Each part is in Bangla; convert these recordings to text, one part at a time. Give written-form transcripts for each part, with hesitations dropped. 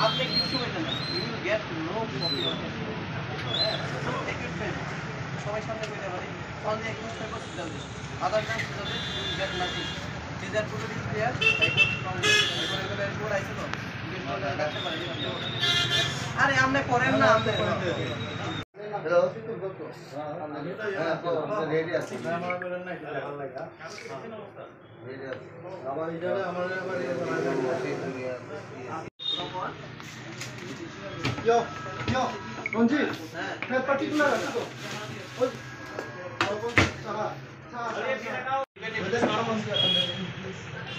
আপনি কিছু বলতেন না, সবাই সামনে বলতে পারে only a huge purpose to this. Other than this, you get nothing. These are totally clear. अरे हमने करें ना हमने हेलो रेडी আছে यो यो रंजीत मैं पर्टिकुलर है तो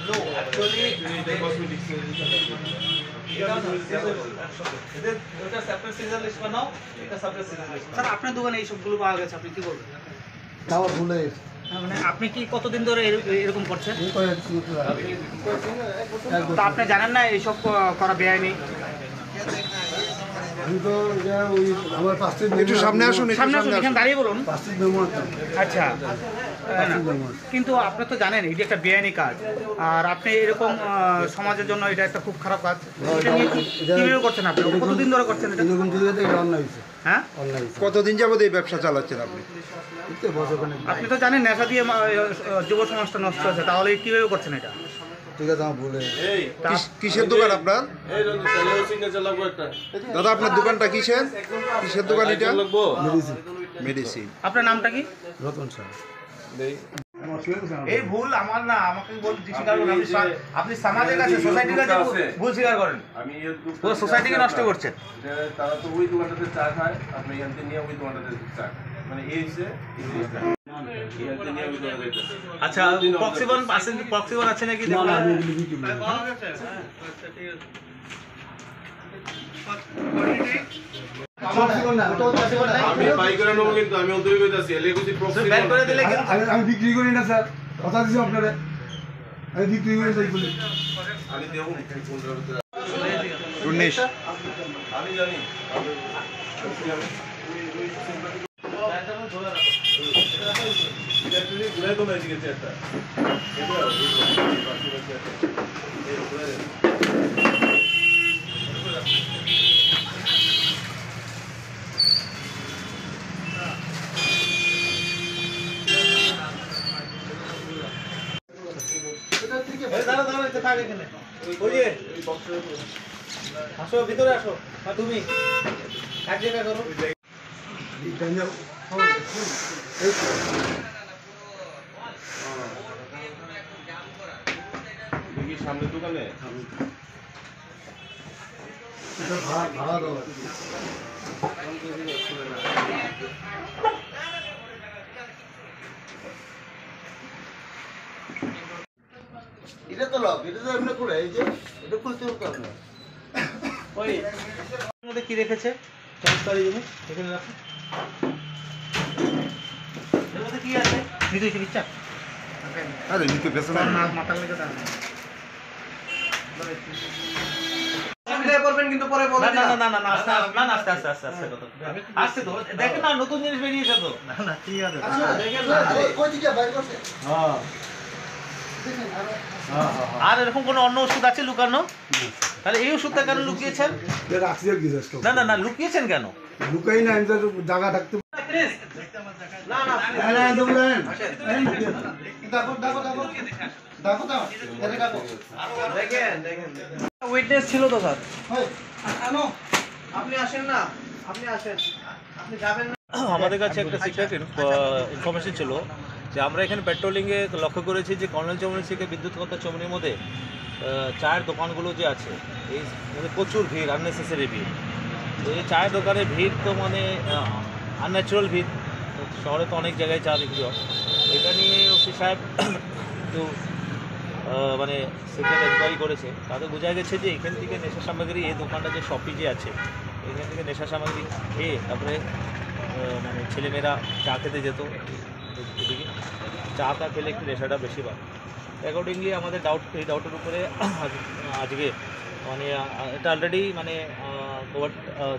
लो एक्चुअली the cosmetics এটা সেপারেট সিরিয়াল লিস্ট বানাও এটা সেপারেট সিরিয়াল লিস্ট স্যার আপনার দোকানে এই সবগুলো পাওয়া গেছে আপনি কি বলবেন তাও ভুলে মানে আপনি কি কতদিন ধরে এরকম করছেন তো আপনি জানেন না এই সব করা বেআইনি তো এটা ওই আমার পাশে একটু সামনে আসুন এখানে দাঁড়িয়ে বলুন পাশে মেমো আচ্ছা কিন্তু আপনি তো জানেন এটা একটা বেআইনি কাজ আর আপনি এরকম সমাজের জন্য এটা একটা খুব খারাপ কাজ এটা নিয়ে কিভাবে করছেন আপনি কতদিন ধরে করছেন এটা এরকম দিলে এটা অন্যায় হয়েছে হ্যাঁ অন্যায় কতদিন যাবত এই ব্যবসা চালাচ্ছেন আপনি আপনি তো জানেন নেশা দিয়ে যুব সমাজটা নষ্ট হচ্ছে তাহলে কিভাবে করছেন এটা ঠিক আছে আমার বলে কিসের দোকান আপনার দাদা আপনার দোকানটা কিসের দোকান এটা মেডিসিন আপনার নামটা কি রতন স্যার এই ভুল আমার না আমাকে স্বীকার করুন আপনি সমাজের কাছে সোসাইটির কাছে ভুল স্বীকার করেন আমি পুরো সোসাইটিকে নষ্ট করছেন তারা তো ওই দোকানটাতে চা খায় আপনি এখান নিয়ে ওই দোকানটাতে চা মানে এই হচ্ছে আচ্ছা প্রক্সিবন আছে নাকি আমি বাই করে নেবো কিন্তু আমি অন্তরি কইতাছি এলে কিছু প্রক্সি ব্যান করে দিলে আমি বিক্রি করি না স্যার কথা দিছি আপনারে আমি বিক্রি করি তাই বলি আমি দেব 19 আমি জানি ঘুরে তো ম্যাজিক আছে একটা আসো ভিতরে আসো তুমি এক জায়গা করো সামনে দোকানে ভাড়া দাও এটা তো লক এটা তো এমনি করে এই যে এটা খুলতে হবে না ওই মধ্যে কি রেখেছে সংস্কারী জমি এখানে রাখো এর মধ্যে কি আছে নিতে ইচ্ছা আরে নিতে পেছনে না মাথার লেগে দাও সুবিধা করবেন কিন্তু পরে বলে না না না না আস্তে আস্তে তো দেখেন না নতুন জিনিস বেরিয়েছে তো না ঠিক আছে আচ্ছা দেখেন কই দিকে বাইর করছে হ্যাঁ আর এরকম কোনো অন্য ওষুধ আছে লুকানো তাহলে এই ওষুধটা কেন লুকিয়েছেন না না না লুকিয়েছেন কেন লুকাই না জায়গা থাকতে না না না না বলেন দেখো দেখেন উইটনেস ছিল তো স্যার আনো আপনি আসেন না আপনি আসেন আপনি যাবেন না আমাদের কাছে একটা সিক্রেট ইনফরমেশন ছিল যে আমরা এখানে পেট্রোলিংয়ে লক্ষ্য করেছি যে কর্নেল চৌমনি থেকে বিদ্যুৎকতা চৌমনির মধ্যে চায়ের দোকানগুলো যে আছে এই মানে প্রচুর ভিড় আননেসেসারি ভিড় তো এই চায়ের দোকানে ভিড় তো মানে আনন্যাচুরাল ভিড় শহরে তো অনেক জায়গায় চা বিক্রি হয় এটা নিয়ে ওসি সাহেব একটু মানে সিক্রেট এনকোয়ারি করেছে তাতে বোঝা গেছে যে এখান থেকে নেশা সামগ্রী এই দোকানটা যে শপি যে আছে এখান থেকে নেশা সামগ্রী খেয়ে তারপরে মানে ছেলেমেয়েরা চা খেতে যেত এদিকে চাটা খেলে একটু নেশাটা বেশি বাড়ে অ্যাকর্ডিংলি আমাদের এই ডাউটের উপরে আজকে মানে এটা অলরেডি মানে কোয়ার্ট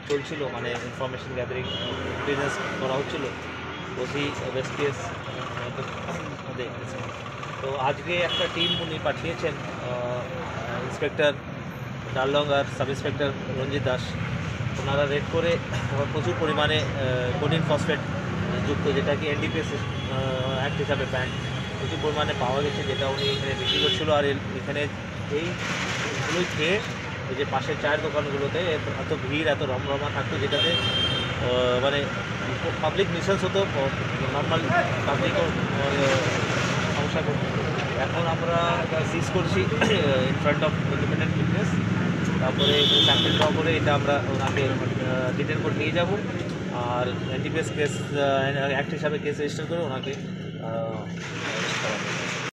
চলছিল, মানে ইনফরমেশন গ্যাদারিং ইন্টেলিজেন্স করা হচ্ছিল ওসি ওয়েস্ট কেস মধ্যে। তো আজকে একটা টিম উনি পাঠিয়েছেন, ইন্সপেক্টর ডাললং আর সাব ইন্সপেক্টর রঞ্জিত দাস। ওনারা রেড করে প্রচুর পরিমাণে কোনিন ফসফেট যুক্ত, যেটা কি এনডিপিএস অ্যাক্ট হিসাবে ব্যান, প্রচুর পরিমাণে পাওয়া গেছে, যেটা উনি এখানে বিক্রি করছিল। আর এখানে এইগুলোই খেয়ে এই যে পাশের চায়ের দোকানগুলোতে এত ভিড়, এত রমরমা থাকতো, যেটাতে মানে পাবলিক নিউসেন্স হতো, নর্মাল পাবলিকও সমস্যা করতো। এখন আমরা সিজ করছি in front of independent witness, তারপরে স্যাম্পল ড্র করে এটা আমরা ওনাকে ডিটেন করে নিয়ে যাব, আর এনডিপিএস কেস অ্যাক্ট হিসাবে কেস রেজিস্টার করে ওনাকে